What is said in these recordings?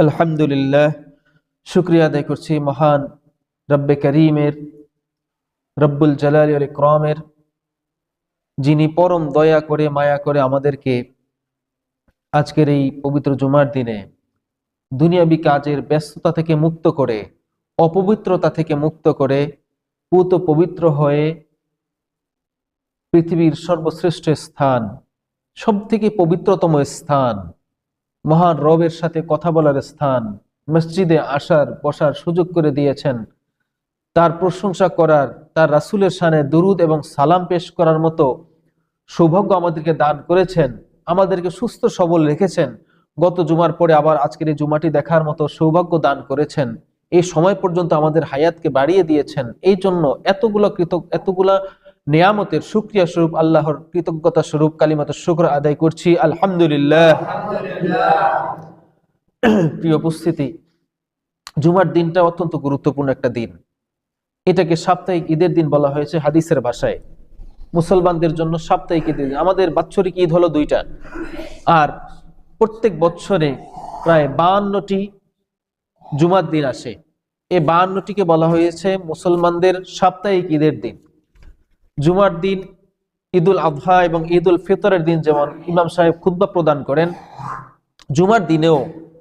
আলহামদুলিল্লাহ, শুকরিয়া আদায় করছি মহান রব্বে করিমের, রব্বুল জালালি ওয়াল ইকরামের, যিনি পরম দয়া করে মায়া করে আমাদেরকে আজকের এই পবিত্র জুমার দিনে দুনিয়াবী কাজের ব্যস্ততা থেকে মুক্ত করে, অপবিত্রতা থেকে মুক্ত করে, পুত পবিত্র হয়ে পৃথিবীর সর্বশ্রেষ্ঠ স্থান, সব থেকে পবিত্রতম স্থান, মহান রবের সাথে কথা বলার স্থান, মসজিদে আসার বসার সুযোগ করে দিয়েছেন। তার প্রশংসা করার, তার রাসূলের শানে দুরুদ এবং সালাম পেশ করার মতো সৌভাগ্য আমাদেরকে দান করেছেন, আমাদেরকে সুস্থ সবল রেখেছেন। গত জুমার পরে আবার আজকের এই জুমাটি দেখার মতো সৌভাগ্য দান করেছেন। এই সময় পর্যন্ত আমাদের হায়াতকে বাড়িয়ে দিয়েছেন। এই জন্য এতগুলা নিয়ামতের শুকরিয়া স্বরূপ, আল্লাহর কৃতজ্ঞতা স্বরূপ কালিমাতুশ শুকর আদায় করছি, আলহামদুলিল্লাহ। প্রিয় উপস্থিতি, জুমার দিনটা অত্যন্ত গুরুত্বপূর্ণ একটা দিন। এটাকে সাপ্তাহিক ঈদের দিন বলা হয়েছে হাদিসের ভাষায়। মুসলমানদের জন্য সাপ্তাহিক ঈদের দিন। আমাদের বাৎসরিক ঈদ হলো 2টা, আর প্রত্যেক বছরে প্রায় 52টি জুমার দিন আসে। এই 52টিকে বলা হয়েছে মুসলমানদের সাপ্তাহিক ঈদের দিন। জুমার দিন, ঈদুল আযহা এবং ঈদুল ফিতরের দিন যেমন ইমাম সাহেব খুতবা প্রদান করেন, জুমার দিনেও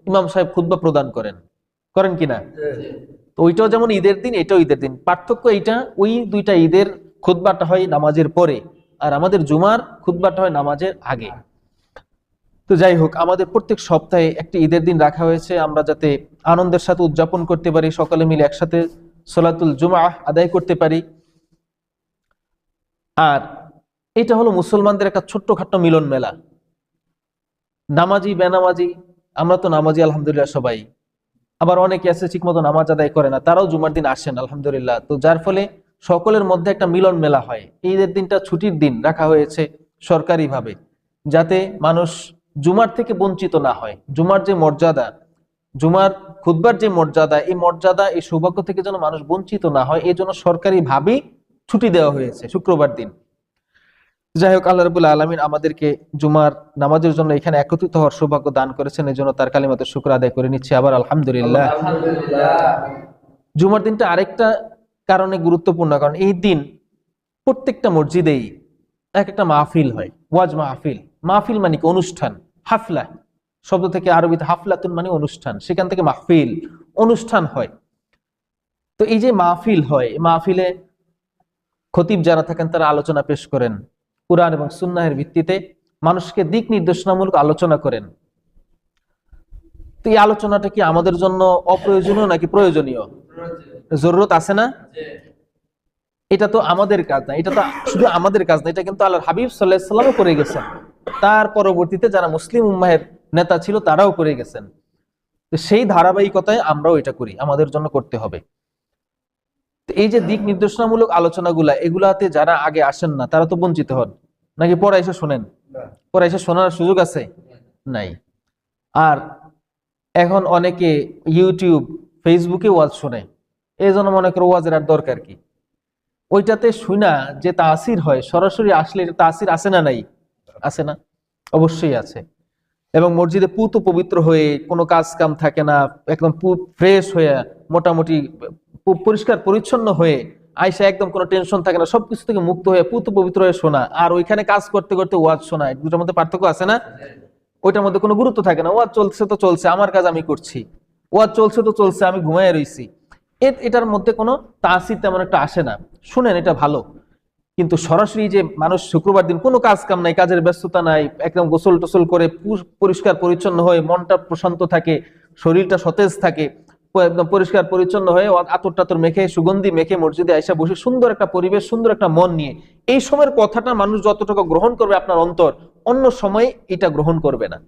ইমাম সাহেব খুতবা প্রদান করেন কিনা? তো ওইটাও যেমন ঈদের দিন, এটাও ঈদের দিন। পার্থক্য এইটা, ওই 2টা ঈদের খুতবাটা হয় নামাজের পরে, আর আমাদের জুমার খুতবাটা হয় নামাজের আগে। তো যাই হোক, আমাদের প্রত্যেক সপ্তাহে একটি ঈদের দিন রাখা হয়েছে, আমরা যাতে আনন্দের সাথে উদযাপন করতে পারি, সকলে মিলে একসাথে সলাতুল জুমআহ আদায় করতে পারি। আর এটা হলো মুসলমানদের একটা ছোট্টখাট্ট মিলন মেলা। নামাজি বেনামাজি, আমরা তো নামাজি আলহামদুলিল্লাহ সবাই, আবার অনেকে আছে ঠিক মতো নামাজ আদায় করে না, তারাও জুমার দিন আসেন আলহামদুলিল্লাহ। তো যার ফলে সকলের মধ্যে একটা মিলন মেলা হয়। ঈদের দিনটা ছুটির দিন রাখা হয়েছে সরকারিভাবে, যাতে মানুষ জুমার থেকে বঞ্চিত না হয়। জুমার যে মর্যাদা, জুমার খুতবার যে মর্যাদা, এই মর্যাদা, এই সৌভাগ্য থেকে যেন মানুষ বঞ্চিত না হয়, এই জন্য সরকারিভাবেই ছুটি দেওয়া হয়েছে শুক্রবার দিন। যাই হোক, আল্লাহ রাব্বুল আলামিন আমাদেরকে জুমার নামাজের জন্য এখানে একত্রিত হওয়ার সৌভাগ্য দান করেছেন, এই জন্য তার কালিমাতুশ শুকর আদায় করে নিচ্ছি আবার আলহামদুলিল্লাহ। জুমার দিনটা আরেকটা কারণে গুরুত্বপূর্ণ, কারণ এই দিন প্রত্যেকটা মসজিদেই এক একটা মাহফিল হয়, ওয়াজ মাহফিল। মাহফিল মানে কি? অনুষ্ঠান। হাফলা শব্দ থেকে আরবিতে হাফলাতুন মানে অনুষ্ঠান, সেখান থেকে মাহফিল, অনুষ্ঠান হয়। তো এই যে মাহফিল হয়, মাহফিলে খতিব যারা থাকেন তারা আলোচনা পেশ করেন, কুরআন এবং সুন্নাহের ভিত্তিতে মানুষকে দিক নির্দেশনামূলক আলোচনা করেন। তো এই আলোচনাটা কি আমাদের জন্য অপ্রয়োজনীয় নাকি প্রয়োজনীয়? জরুরত আছে না? এটা তো আমাদের কাজ না, এটা তো শুধু আমাদের কাজ না, এটা কিন্তু আল্লাহর হাবিব সাল্লাল্লাহু আলাইহি ওয়াসাল্লামও করে গেছেন। তার পরবর্তীতে যারা মুসলিম উম্মাহের নেতা ছিল তারাও করে গেছেন। তো সেই ধারাবাহিকতায় আমরাও এটা করি, আমাদের জন্য করতে হবে। এই যে দিক নির্দেশনামূলক আলোচনাগুলা, এগুলাতে যারা আগে আসেন না তারা তো বঞ্চিত হন, নাকি পরে এসে শোনেন? পরে এসে শোনার সুযোগ আছে? নাই। আর এখন অনেকে ইউটিউব ফেসবুকে ওয়াজ শোনে, এই জন্য মনে করো ওয়াজের আর দরকার কি? ওইটাতে শুনা যে তাসির হয়, সরাসরি আসলে তাসির আছে না নাই? আছে না? অবশ্যই আছে। এবং মসজিদে পুত পবিত্র হয়ে, কোনো কাজ কাম থাকে না, একদম ফ্রেশ হয়ে, মোটামুটি পরিষ্কার পরিচ্ছন্ন হয়ে আয়সা, একদম কোনো টেনশন থাকে না, সবকিছু থেকে মুক্ত হয়ে পুত পবিত্র হয়ে শোনা, আর ওইখানে কাজ করতে করতে ওয়াজ শোনা, দুটার মধ্যে পার্থক্য আছে না? ওইটার মধ্যে কোনো গুরুত্ব থাকে না। ওয়াজ চলছে তো চলছে, আমার কাজ আমি করছি, ওয়াজ চলছে তো চলছে, আমি ঘুমায় রইছি, এটার মধ্যে কোনো তাসির তেমন একটা আসে না। শুনেন, এটা ভালো। কিন্তু সরাসরি যে মানুষ শুক্রবার দিন কোনো কাজ কাম নাই, কাজের ব্যস্ততা নাই, একদম গোসল টোসল করে পরিষ্কার পরিচ্ছন্ন হয়ে, মনটা প্রশান্ত থাকে, শরীরটা সতেজ থাকে, একদম পরিষ্কার পরিচ্ছন্ন হয়ে আতর টাতর মেখে, সুগন্ধি মেখে মসজিদে আইসা বসে, সুন্দর একটা পরিবেশ, সুন্দর একটা মন নিয়ে, এই সময়ের কথাটা মানুষ যতটুকু গ্রহণ করবে আপনার অন্তর, অন্য সময় এটা গ্রহণ করবে না।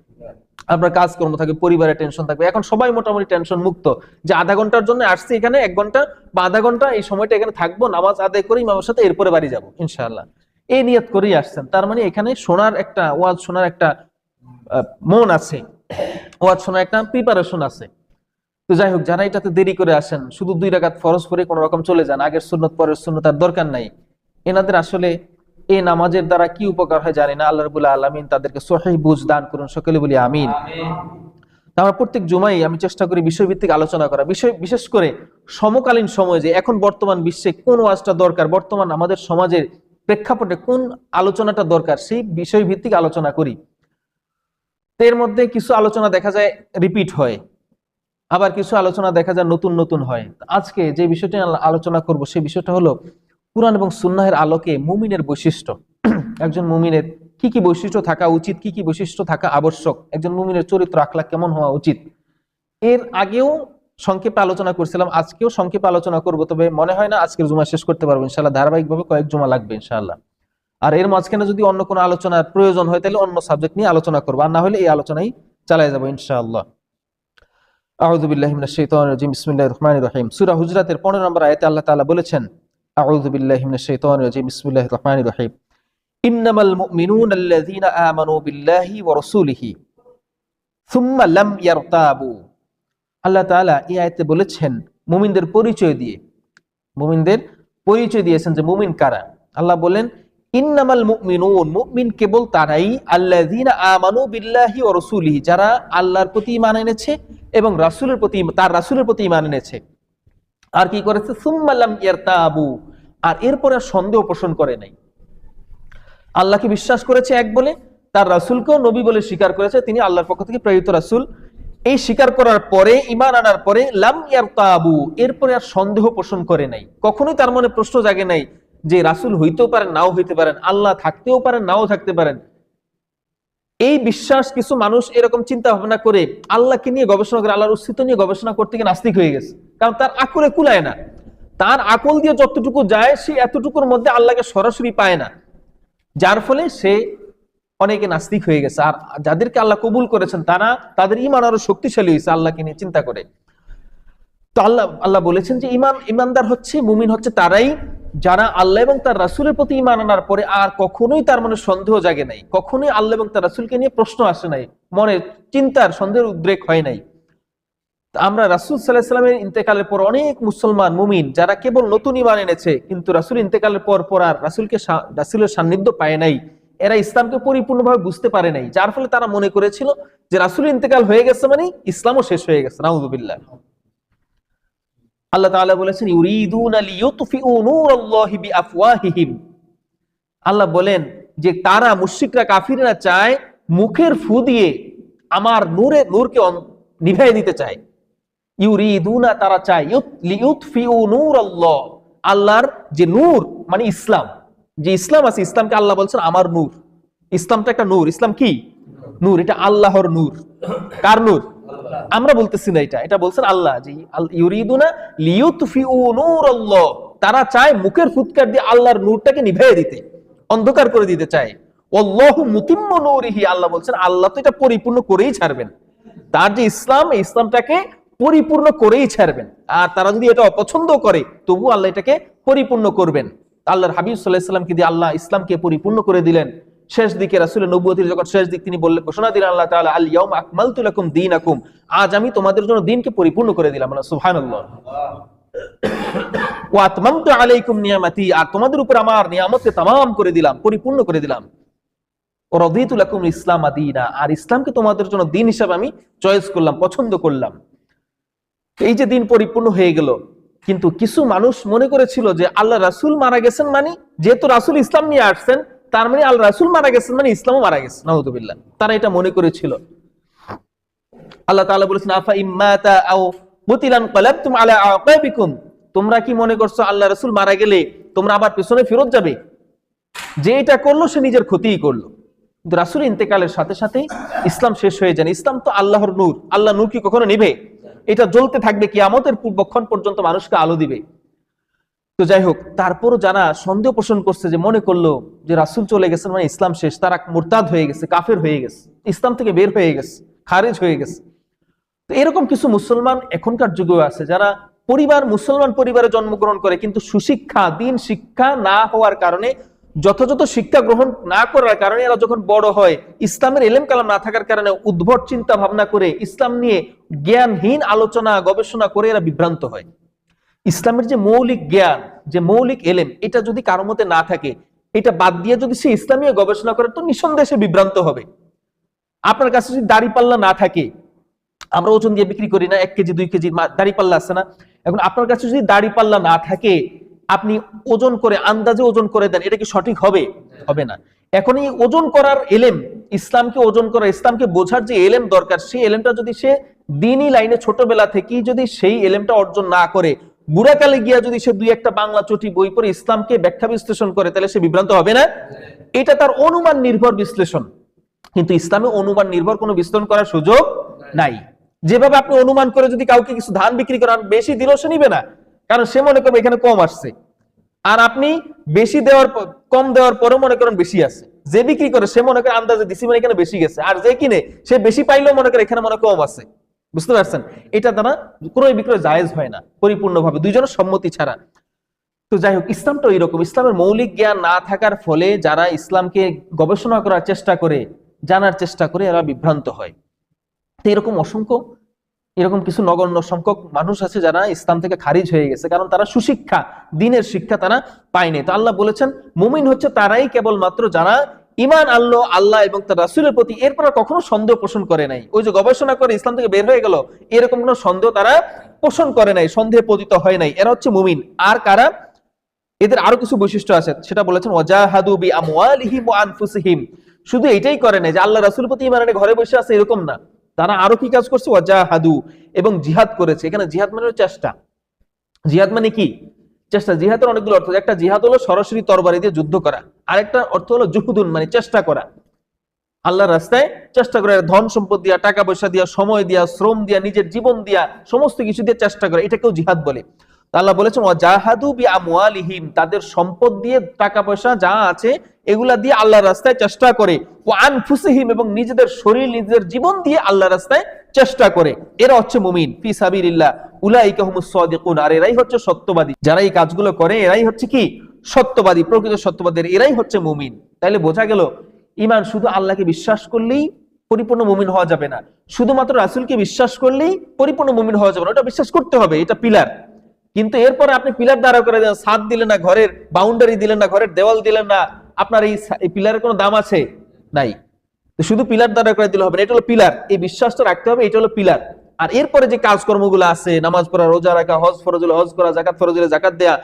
আপনার কাজকর্ম থাকবে, পরিবারের টেনশন থাকবে। এখন সবাই মোটামুটি টেনশন মুক্ত, যে আধা ঘন্টার জন্য আসছি এখানে, 1 ঘন্টা বা আধা ঘন্টা এই সময়টা এখানে থাকবো, নামাজ আদায় করে ইমামের সাথে এরপরে বাড়ি যাবো ইনশাআল্লাহ, এই নিয়ত করেই আসছেন। তার মানে এখানে শোনার একটা, ওয়াজ শোনার একটা মন আছে, ওয়াজ শোনার একটা প্রিপারেশন আছে। তো যাই হোক, যারা এটাতে দেরি করে আসেন, শুধু 2 রাকাত ফরজ করে কোনো রকম চলে যান, আগের সুন্নত পরের সুন্নত আর দরকার নাই, এনাদের আসলে এই নামাজের দ্বারা কি উপকার হয় জানি না। আল্লাহ রাব্বুল আলামিন তাদেরকে সহিহ বুঝ দান করুন, সকলে বলি আমিন। আমরা প্রত্যেক জুমাই আমি চেষ্টা করি বিষয়ভিত্তিক আলোচনা করা, বিশেষ করে সমকালীন সময়ে যে এখন বর্তমান বিশ্বে কোন ওয়াজটা দরকার, বর্তমান আমাদের সমাজের প্রেক্ষাপটে কোন আলোচনাটা দরকার, সেই বিষয়ভিত্তিক আলোচনা করি। এর মধ্যে কিছু আলোচনা দেখা যায় রিপিট হয়, আবার কিছু আলোচনা দেখা যায় নতুন নতুন হয়। আজকে যে বিষয়টি আলোচনা করব সেই বিষয়টা হলো কুরআন এবং সুন্নাহের আলোকে মুমিনের বৈশিষ্ট্য। একজন মুমিনের কি কি বৈশিষ্ট্য থাকা উচিত, কি কি বৈশিষ্ট্য থাকা আবশ্যক, একজন মুমিনের চরিত্র আখলাক কেমন হওয়া উচিত। এর আগেও সংক্ষেপে আলোচনা করছিলাম, আজকেও সংক্ষেপে আলোচনা করব, তবে মনে হয় না আজকের জুমা শেষ করতে পারবো ইনশাআল্লাহ। ধারাবাহিকভাবে কয়েক জুমা লাগবে ইনশাআল্লাহ। আর এর মাঝখানে যদি অন্য কোনো আলোচনার প্রয়োজন হয় তাহলে অন্য সাবজেক্ট নিয়ে আলোচনা করবো, আর না হলে এই আলোচনাই চালিয়ে যাবো ইনশাআল্লাহ। আউযু বিল্লাহি মিনাশ শাইতানির রাজিম, বিসমিল্লাহির রহমানির রহিম। সূরা হুজরাতের 15 নম্বর আয়াতে আল্লাহ তাআলা বলেছেন, আউযু বিল্লাহি মিনাশ শাইতানির রাজিম, বিসমিল্লাহির রহমানির রহিম। ইন্নামাল মুমিনুনা আল্লাযীনা আমানু বিল্লাহি ওয়া রাসূলিহি সুম্মা লাম ইয়ারতাবু। আল্লাহ তাআলা এই আয়াতে বলেছেন মুমিনদের পরিচয় দিয়ে, মুমিনদের পরিচয় দিয়েছেন যে মুমিন কারা। আল্লাহ বলেন ইন্নামাল মুমিনুন, মুমিন কেবল তারাই, আল্লাযীনা আমানু বিল্লাহি ওয়া রাসূলিহি, যারা আল্লাহর প্রতি ঈমান এনেছে এবং রাসূলের প্রতি, তার রাসূলের প্রতি ঈমান এনেছে। আর কি করেছে? সুম্মা লাম ইয়ারতাবু, আর এরপরে সন্দেহ পোষণ করে নাই। আল্লাহকে বিশ্বাস করেছে এক বলে, তার রাসূলকেও নবী বলে স্বীকার করেছে, তিনি আল্লাহর পক্ষ থেকে প্রেরিত রাসূল। এই স্বীকার করার পরে, ঈমান আনার পরে লাম ইয়ারতাবু, এরপরে আর সন্দেহ পোষণ করে নাই। কখনোই তার মনে প্রশ্ন জাগে নাই যে রাসূল হইতেও পারেন, নাও হইতে পারেন, আল্লাহ থাকতেও পারেন, নাও থাকতে পারেন। এই বিশ্বাস কিছু মানুষ এরকম চিন্তা ভাবনা করে আল্লাহকে নিয়ে গবেষণা করে, আল্লাহর অস্তিত্ব নিয়ে গবেষণা করতে গিয়ে নাস্তিক হয়ে গেছে। কারণ তার আকলে কুলায় না, তার আকল দিয়ে যতটুকু যায় সে এতটুকুর মধ্যে আল্লাহকে সরাসরি পায় না, যার ফলে সে অনেকে নাস্তিক হয়ে গেছে। আর যাদেরকে আল্লাহ কবুল করেছেন তারা, তাদের ঈমান আরো শক্তিশালী হয়েছে আল্লাহকে নিয়ে চিন্তা করে। তো আল্লাহ বলেছেন যে ঈমানদার হচ্ছে, মুমিন হচ্ছে তারাই যারা আল্লাহ এবং তার রাসূলের প্রতি ঈমান আনার পরে আর কখনোই তার মনে সন্দেহ জাগে নাই, কখনোই আল্লাহ এবং তার রাসূলকে নিয়ে প্রশ্ন আসে নাই, মনে চিন্তার সন্দেহের উদ্রেক হয় নাই। আমরা রাসূল সাল্লাল্লাহু আলাইহি ওয়াসাল্লামের ইন্তেকালের পর অনেক মুসলমান মুমিন যারা কেবল নতুন ঈমান এনেছে, কিন্তু রাসূল ইন্তেকালের পর আর রাসূলের সান্নিধ্য পায় নাই, এরা ইসলামকে পরিপূর্ণভাবে বুঝতে পারে নাই, যার ফলে তারা মনে করেছিল যে রাসূল ইন্তেকাল হয়ে গেছে মানে ইসলামও শেষ হয়ে গেছে। নাউযুবিল্লাহ। আল্লাহ তাআলা বলেছেন ইউরিদুনা লিইউতফিউ নূরাল্লাহি বিআফওয়াহিহিম। আল্লাহ বলেন যে তারা, মুশরিকরা, কাফিররা চায় মুখের ফু দিয়ে আমার নূরকে নিভাইয়ে দিতে চায়। ইউরিদুনা, তারা চায়, লিইউতফিউ নূরাল্লাহ, আল্লাহর যে নূর মানে ইসলাম, যে ইসলাম আছে, ইসলামকে আল্লাহ বলছেন আমার নূর। ইসলামটা একটা নূর। ইসলাম কি নূর? এটা আল্লাহর নূর। কার নূর? আমরা বলতেছি না, এটা বলছেন আল্লাহ। যে ইউরিদুনা লিইউতফিউ নূরাল্লাহ, তারা চায় মুখের ফুৎকার দিয়ে আল্লাহর নূরটাকে নিভাইয়ে দিতে, অন্ধকার করে দিতে চায়। আল্লাহু মুতিম্মু নূরিহি, আল্লাহ বলছেন আল্লাহ তো এটা পরিপূর্ণ করেই ছাড়বেন। তার যে ইসলাম, এই ইসলামটাকে পরিপূর্ণ করেই ছাড়বেন। আর তারা যদি এটা অপছন্দ করে তবু আল্লাহ এটাকে পরিপূর্ণ করবেন। আল্লাহর হাবিব সাল্লাল্লাহু আলাইহি ওয়াসাল্লামকে দিয়ে আল্লাহ ইসলামকে পরিপূর্ণ করে দিলেন। শেষ দিকে রাসূলের নবুয়তির যখন শেষ দিক, তিনি বললেন, ঘোষণা দিলেন আল্লাহ তাআলা, আল ইয়াউমা আকমালতু লাকুম দীনাকুম, আজ আমি তোমাদের জন্য দ্বীনকে পরিপূর্ণ করে দিলাম। সুবহানাল্লাহ। ওয়া আতমামতু আলাইকুম নিয়ামাতি, আর তোমাদের উপর আমার নিয়ামতকে তামাম করে দিলাম, পরিপূর্ণ করে দিলাম। ওয়া রাদিতু লাকুম ইসলাম দীনা, আর ইসলামকে তোমাদের জন্য দ্বীন হিসেবে আমি চয়েস করলাম, পছন্দ করলাম। এই যে দিন পরিপূর্ণ হয়ে গেল, কিন্তু কিছু মানুষ মনে করেছিল যে আল্লাহ রাসূল মারা গেছেন মানে, যেহেতু রাসূল ইসলাম নিয়ে আসছেন তার মানে আল্লাহ রাসূল মারা গেছেন মানে ইসলামও মারা গেছে। নাউযুবিল্লাহ। তারা এটা মনে করেছিল। আল্লাহ তাআলা বলেছেন আফা ইম্মাতা আও কুতিলান ক্বালাবতুম আলা আকাবিকুম, তোমরা কি মনে করছো আল্লাহ রাসূল মারা গেলে তোমরা আবার পিছনে ফেরত যাবে? যে এটা করলো সে নিজের ক্ষতিই করলো। কিন্তু রাসূল ইন্তেকালের সাথে সাথে ইসলাম শেষ হয়ে যায়। ইসলাম তো আল্লাহর নূর, আল্লাহ নূর কি কখনো নিভে? এটা জ্বলতে থাকবে, কিয়ামতের পূর্বক্ষণ পর্যন্ত মানুষকে আলো দিবে। তো যাই হোক, তারপরও যারা সন্দেহ পোষণ করছে, যে মনে করলো যে রাসূল চলে গেছেন মানে ইসলাম শেষ, তারা মুরতাদ হয়ে গেছে, কাফের হয়ে গেছে, ইসলাম থেকে বের হয়ে গেছে, খারিজ হয়ে গেছে। তো এরকম কিছু মুসলমান এখনকার যুগেও আছে যারা মুসলমান পরিবারে জন্মগ্রহণ করে, কিন্তু সুশিক্ষা, দিন শিক্ষা না হওয়ার কারণে, যথাযথ শিক্ষা গ্রহণ না করার কারণে এরা যখন বড় হয়, ইসলামের ইলম কালাম না থাকার কারণে উদ্ভট চিন্তা ভাবনা করে ইসলাম নিয়ে জ্ঞানহীন আলোচনা গবেষণা করে এরা বিভ্রান্ত হয়। ইসলামের যে মৌলিক জ্ঞান, যে মৌলিক ইলম, এটা যদি কারো মতে না থাকে, এটা বাদ দিয়ে যদি সে ইসলামীয় গবেষণা করে, তো নিঃসন্দেহে সে বিভ্রান্ত হবে। আপনার কাছে যদি দাড়িপাল্লা না থাকে, আমরা ওজন দিয়ে বিক্রি করি না, 1 কেজি 2 কেজি দাড়ি পাল্লা আছে না? এখন আপনার কাছে যদি দাড়ি পাল্লা না থাকে, আপনি ওজন করে আন্দাজে ওজন করে দেন, এটা কি সঠিক হবে? হবে না। এখন এই ওজন করার এলেম, ইসলামকে ওজন করা, ইসলামকে বোঝার যে এলেম দরকার, সেই এলেমটা যদি সে দিনই লাইনে ছোটবেলা থেকেই যদি সেই এলেমটা অর্জন না করে, বুড়াকালে গিয়া যদি সে 2-1টা বাংলা চটি বই পড়ে ইসলামকে ব্যাখ্যা বিশ্লেষণ করে, তাহলে সে বিভ্রান্ত হবে না? এটা তার অনুমান নির্ভর বিশ্লেষণ। কিন্তু ইসলামে অনুমান নির্ভর কোনো বিশ্লেষণ করার সুযোগ নাই। যেভাবে আপনি অনুমান করে যদি কাউকে কিছু ধান বিক্রি করেন, বেশি দিলেও সে নিবে না, কারণ সে মনে করবে এখানে কম আসছে। আর আপনি বেশি দেওয়ার কম দেওয়ার পরেও মনে করেন বেশি আছে। যে বিক্রি করে সে মনে করে আন্দাজে দিছি মানে এখানে বেশি গেছে, আর যে কিনে সে বেশি পাইলেও মনে করে এখানে মনে কম আছে। বুঝতে পারছেন? এটা দ্বারা ক্রয় বিক্রয় জায়েজ হয় না পরিপূর্ণভাবে, দুইজনের সম্মতি ছাড়া। তো যাই হোক, ইসলামটা এইরকম। ইসলামের মৌলিক জ্ঞান না থাকার ফলে যারা ইসলামকে গবেষণা করার চেষ্টা করে, জানার চেষ্টা করে, এরা বিভ্রান্ত হয়। তো এরকম অসংখ্য, এরকম কিছু নগণ্য সংখ্যক মানুষ আছে যারা ইসলাম থেকে খারিজ হয়ে গেছে, কারণ তারা সুশিক্ষা, দিনের শিক্ষা তারা পায়নি। তো আল্লাহ বলেছেন মুমিন হচ্ছে তারাই কেবলমাত্র যারা ঈমান আনলো আল্লাহ এবং তার রাসূলের প্রতি, এরপর কখনো সন্দেহ পোষণ করে নাই। ওই যে গবেষণা করে ইসলাম থেকে বের হয়ে গেল, এরকম কোনো সন্দেহ তারা পোষণ করে নাই, সন্দেহে পতিত হয় নাই, এরা হচ্ছে মুমিন। আর কারা? এদের আরো কিছু বৈশিষ্ট্য আছে, সেটা বলেছেন ওয়াজাহাদু বিআমওয়ালিহিম ওয়া আনফুসিহিম। শুধু এটাই করে নাই যে আল্লাহ রাসূলের প্রতি ঈমান এনে ঘরে বসে আছে, এরকম না। তারা আরো কি কাজ করছে? ওয়াজাহাদু, এবং জিহাদ করেছে। এখানে জিহাদ মানে চেষ্টা। জিহাদ মানে কি? চেষ্টা। জিহাদের অনেকগুলো অর্থ। একটা জিহাদ হলো সরাসরি তরবারি দিয়ে যুদ্ধ করা, আরেকটা অর্থ হলো জুহুদুন মানে চেষ্টা করা, আল্লাহর রাস্তায় চেষ্টা করে, ধন সম্পদ দিয়া, টাকা পয়সা দিয়া, সময় দিয়া, শ্রম দিয়া, নিজের জীবন দিয়া, সমস্ত কিছু দিয়ে চেষ্টা করে, এটাকেও জিহাদ বলে। আল্লাহ বলেছেন ওয়াজাহাদু বিআমওয়ালিহিম, তাদের সম্পদ দিয়ে, টাকা পয়সা যা আছে এগুলা দিয়ে আল্লাহর রাস্তায় চেষ্টা করে, ওয়া আনফুসিহিম, এবং নিজেদের শরীর, নিজেদের জীবন দিয়ে আল্লাহর রাস্তায় চেষ্টা করে। এরা হচ্ছে মুমিন ফি সাবিলিল্লাহ, উলাইকা হুমুস সাদিকুন। আর এরাই হচ্ছে সত্যবাদী। যারা এই কাজগুলো করে এরাই হচ্ছে কি? সত্যবাদী, প্রকৃত সত্যবাদী, এরাই হচ্ছে মুমিন। তাইলে বোঝা গেল ঈমান শুধু আল্লাহকে বিশ্বাস করলেই পরিপূর্ণ মুমিন হওয়া যাবে না, শুধুমাত্র রাসূলকে বিশ্বাস করলেই পরিপূর্ণ মুমিন হওয়া যাবে না। ওটা বিশ্বাস করতে হবে, এটা পিলার। কিন্তু এরপরে আপনি পিলার দ্বারা করে দেন, ছাদ দিলেন না, ঘরের বাউন্ডারি দিলেন না, ঘরের দেওয়াল দিলেন না, আপনার এই পিলারের কোনো দাম আছে? নাই। শুধু পিলার দ্বারা করে দিলে হবে না, এটা হলো পিলার। এই বিশ্বাসটা রাখতে হবে, এটা হলো পিলার। আর এরপরে যে কাজকর্মগুলো আছে, নামাজ পড়া, রোজা রাখা, হজ ফরজ হলে হজ করা, যাকাত ফরজ হলে যাকাত দেয়া,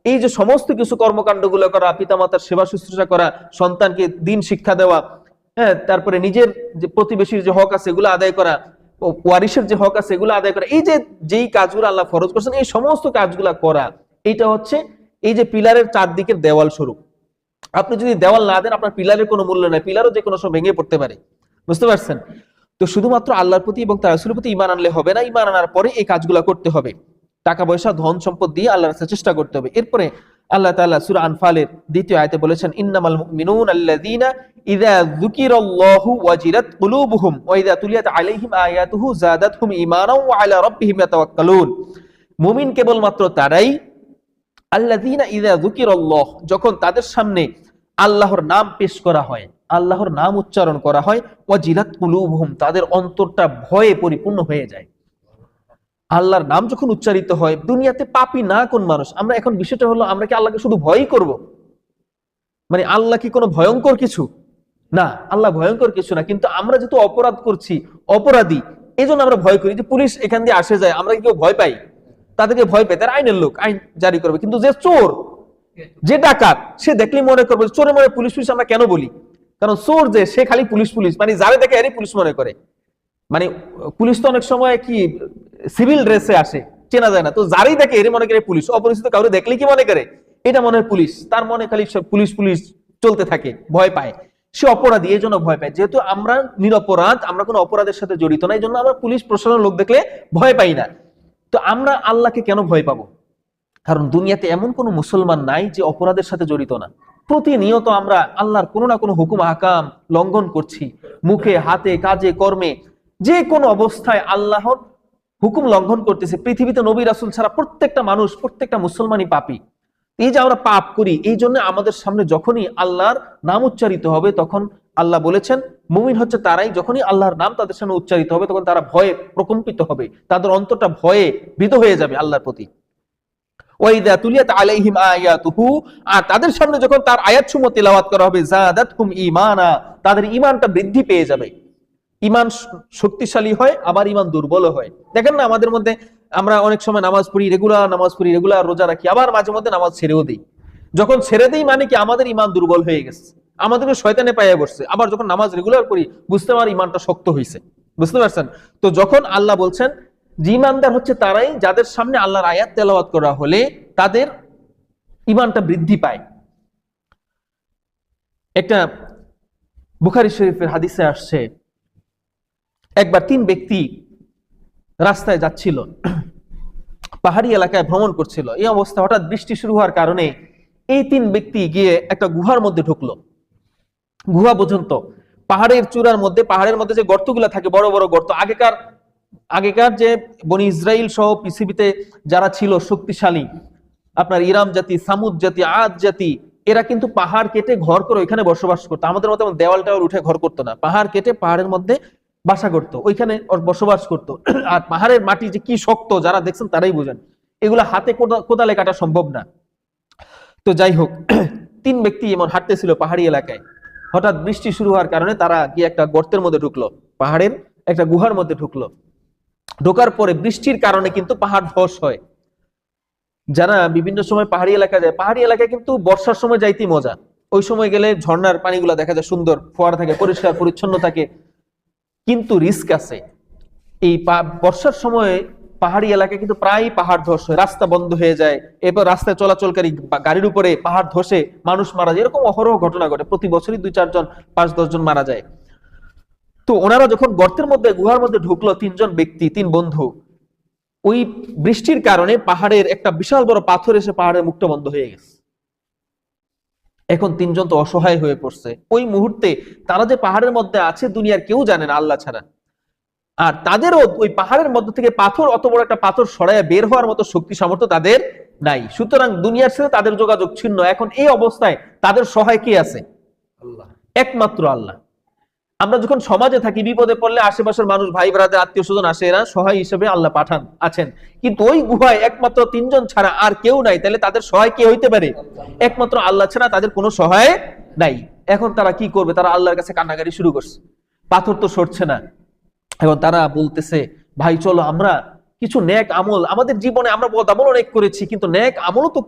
এই যে সমস্ত কিছু কর্মকাণ্ডগুলো করা, পিতামাতার সেবা শুশ্রূষা করা, সন্তানকে দিন শিক্ষা দেওয়া, হ্যাঁ, তারপরে নিজের যে প্রতিবেশীর যে হক আছে এগুলো আদায় করা, ওয়ারিসের যে হক আছে এগুলো আদায় করা, এই যে যেই কাজগুলো আল্লাহ ফরজ করছেন, এই সমস্ত কাজগুলো করা, এটা হচ্ছে এই যে পিলারের চারদিকের দেওয়াল স্বরূপ। আপনি যদি দেওয়াল না দেন, আপনার পিলারের কোনো মূল্য নাই, পিলারও যে কোনো সময় ভেঙে পড়তে পারে। বুঝতে পারছেন? তো শুধুমাত্র আল্লাহর প্রতি এবং তার রাসূলের প্রতি ঈমান আনলে হবে না, ঈমান আনার পরে এই কাজগুলো করতে হবে। টাকা পয়সা, ধন সম্পদ দিয়ে আল্লাহর রাস্তায় চেষ্টা করতে হবে। এরপরে আল্লাহ তাআলা সূরা আনফালের 2য় আয়াতে বলেছেন ইন্নামাল মুমিনুনা আল্লাযীনা ইযা যুকিরাল্লাহু ওয়াজিলাত কুলুবুহুম ওয়া ইযা তুলিয়াত আলাইহিম আয়াতুহু যাদাতহুম ঈমানাও ওয়া আলা রাব্বিহিম ইয়াতাওয়াক্কালুন। মুমিন কেবলমাত্র তারাই আল্লাযীনা ইযা যুকিরাল্লাহ, যখন তাদের সামনে আল্লাহর নাম পেশ করা হয়, আল্লাহর নাম উচ্চারণ করা হয়, ওয়াজিলাত কুলুবুহুম, তাদের অন্তরটা ভয়ে পরিপূর্ণ হয়ে যায়। আল্লাহর নাম যখন উচ্চারিত হয়, দুনিয়াতে পাপী না কোন মানুষ, আমরা এখন বিষয়টা হলো আমরা কি আল্লাহকে শুধু ভয়ই করব? মানে আল্লাহ কি কোনো ভয়ঙ্কর কিছু? না, আল্লাহ ভয়ঙ্কর কিছু না, কিন্তু আমরা যেহেতু অপরাধ করছি, অপরাধী, এই জন্য আমরা ভয় করি। যে পুলিশ এখান দিয়ে আসে যায়, আমরা কি কেউ ভয় পাই? তাদেরকে ভয় পাই, তার আইনের লোক, আইন জারি করবে। কিন্তু যে চোর, যে ডাকাত, সে দেখলেই মনে করবে চোরে মনে পুলিশ পুলিশ আমরা কেন বলি? কারণ চোর যে, সে খালি পুলিশ পুলিশ, মানে যারে দেখে এরই পুলিশ মনে করে। মানে পুলিশ তো অনেক সময় কি সিভিল ড্রেসে আসে, চেনা যায় না, তো যারই দেখে এরই মনে করে পুলিশ। অপরিচিত কাউরে দেখলে কি মনে করে? এটা মনে হয় পুলিশ, তার মনে খালি পুলিশ পুলিশ চলতে থাকে, ভয় পায়, সে অপরাধী, এই জন্য ভয় পায়। যেহেতু আমরা নিরপরাধ, আমরা কোনো অপরাধের সাথে জড়িত না, এই জন্য আমরা পুলিশ প্রশাসনের লোক দেখলে ভয় পাই না। তো আমরা আল্লাহকে কেন ভয় পাবো? কারণ দুনিয়াতে এমন কোন মুসলমান নাই যে অপরাধের সাথে জড়িত না। প্রতিনিয়ত আমরা আল্লাহর কোনো না কোনো হুকুম আহকাম লঙ্ঘন করছি, মুখে, হাতে, কাজে, কর্মে, যে কোনো অবস্থায় আল্লাহর হুকুম লঙ্ঘন করতেছে। পৃথিবীতে নবী রাসূল ছাড়া প্রত্যেকটা মানুষ, প্রত্যেকটা মুসলমানই পাপী। এই যে আমরা পাপ করি, এই জন্য আমাদের সামনে যখনই আল্লাহর নাম উচ্চারিত হবে, তখন আল্লাহ বলেছেন মুমিন হচ্ছে তারাই, যখনই আল্লাহর নাম তাদের সামনে উচ্চারিত হবে, তখন তারা ভয়ে প্রকম্পিত হবে, তাদের অন্তরটা ভয়ে ভীত হয়ে যাবে আল্লাহর প্রতি। ওয়াইদা তুলিয়াত আলাইহিম আয়াতুহু, আর তাদের সামনে যখন তার আয়াতসমূহ তেলাওয়াত করা হবে, যাদাতহুম ঈমানা, তাদের ঈমানটা বৃদ্ধি পেয়ে যাবে। ইমান শক্তিশালী হয়, আবার ইমান দুর্বল হয়। দেখেন না আমাদের মধ্যে, আমরা অনেক সময় নামাজ পড়ি, রেগুলার রোজা রাখি, আবার মাঝে মধ্যে নামাজ ছেড়েও দিই। যখন ছেড়ে দিই মানে কি আমাদের ইমান দুর্বল হয়ে গেছে, আমাদেরকে শয়তানে পাইয়া বসছে। আবার যখন নামাজ রেগুলার করি বুঝতে পারি ইমানটা শক্ত হয়েছে। বুঝতে পারছেন? তো যখন আল্লাহ বলছেন যে ইমানদার হচ্ছে তারাই যাদের সামনে আল্লাহর আয়াত তেলাওয়াত করা হলে তাদের ইমানটা বৃদ্ধি পায়। একটা বুখারী শরীফের হাদিসে আসছে, একবার 3 ব্যক্তি রাস্তায় যাচ্ছিল, পাহাড়ি এলাকায় ভ্রমণ করছিল। এই অবস্থা হঠাৎ বৃষ্টি শুরু হওয়ার কারণে এই 3 ব্যক্তি গিয়ে একটা গুহার মধ্যে ঢুকলো। গুহা পর্যন্ত পাহাড়ের চূড়ার মধ্যে, পাহাড়ের মধ্যে যে গর্তগুলো থাকে, বড় বড় গর্ত, আগেকার যে বনি ইসরাইল সহ পৃথিবীতে যারা ছিল শক্তিশালী, আপনার ইরাম জাতি, সামুদ জাতি, আদ জাতি, এরা কিন্তু পাহাড় কেটে ঘর করে ওইখানে বসবাস করতো। আমাদের মতো দেওয়াল টাওয়াল উঠে ঘর করতো না, পাহাড় কেটে পাহাড়ের মধ্যে বাসা করতো, ওইখানে বসবাস করতো। আর পাহাড়ের মাটি যে কি শক্ত, যারা দেখছেন তারাই বুঝেন, এগুলা হাতে কোদালে কাটা সম্ভব না। তো যাই হোক, 3 ব্যক্তি এমন হাঁটতেছিল পাহাড়ি এলাকায়। হঠাৎ বৃষ্টি শুরু হওয়ার কারণে তারা গিয়ে একটা গর্তের মধ্যে ঢুকলো, পাহাড়ের একটা গুহার মধ্যে ঢুকলো। ঢোকার পরে বৃষ্টির কারণে কিন্তু পাহাড় ধস হয়। যারা বিভিন্ন সময় পাহাড়ি এলাকা যায়, পাহাড়ি এলাকায় কিন্তু বর্ষার সময় যাইতেই মজা। ওই সময় গেলে ঝর্ণার পানিগুলো দেখা যায় সুন্দর, ফোয়ারা থাকে, পরিষ্কার পরিচ্ছন্ন থাকে। কিন্তু রিস্ক আছে। এই বর্ষার সময়ে পাহাড়ি এলাকায় কিন্তু প্রায় পাহাড় ধস হয়, রাস্তা বন্ধ হয়ে যায়, এরপর রাস্তায় চলাচলকারী গাড়ির উপরে পাহাড় ধসে মানুষ মারা যায়। এরকম অহরহ ঘটনা ঘটে, প্রতি বছরই 2-4 জন 5-10 জন মারা যায়। তো ওনারা যখন গর্তের মধ্যে, গুহার মধ্যে ঢুকলো, 3 জন ব্যক্তি, 3 বন্ধু, ওই বৃষ্টির কারণে পাহাড়ের একটা বিশাল বড় পাথর এসে পাহাড়ের মুখটা বন্ধ হয়ে গেছে। এখন 3 জন তো অসহায় হয়ে পড়ছে। ওই মুহূর্তে তারা যে পাহাড়ের মধ্যে আছে দুনিয়ার কেউ জানে না আল্লাহ ছাড়া, আর তাদেরও ওই পাহাড়ের মধ্যে থেকে পাথর, অত বড় একটা পাথর সরাইয়া বের হওয়ার মতো শক্তি সামর্থ্য তাদের নাই। সুতরাং দুনিয়ার সাথে তাদের যোগাযোগ ছিন্ন। এখন এই অবস্থায় তাদের সহায় কে আছে? আল্লাহ, একমাত্র আল্লাহ। আমরা যখন সমাজে থাকি, বিপদে পড়লে আশেপাশের মানুষ, ভাই ব্রাদার, আত্মীয় স্বজন আসে, এরা সহায় হিসেবে আল্লাহ পাঠান আছেন। কিন্তু ওই গুহায় একমাত্র 3 জন ছাড়া আর কেউ নাই। তাহলে তাদের সহায় কে হইতে পারে? একমাত্র আল্লাহ ছাড়া তাদের কোনো সহায় নাই। এখন তারা কি করবে? তারা আল্লাহর কাছে কান্নাকাটি শুরু করছে, পাথর তো সরছে না। এখন তারা বলতেছে, ভাই চলো আমরা কিছু নেক আমল, আমাদের জীবনে আমরা বদ আমল অনেক করেছি, কিন্তু নেক আমলও তো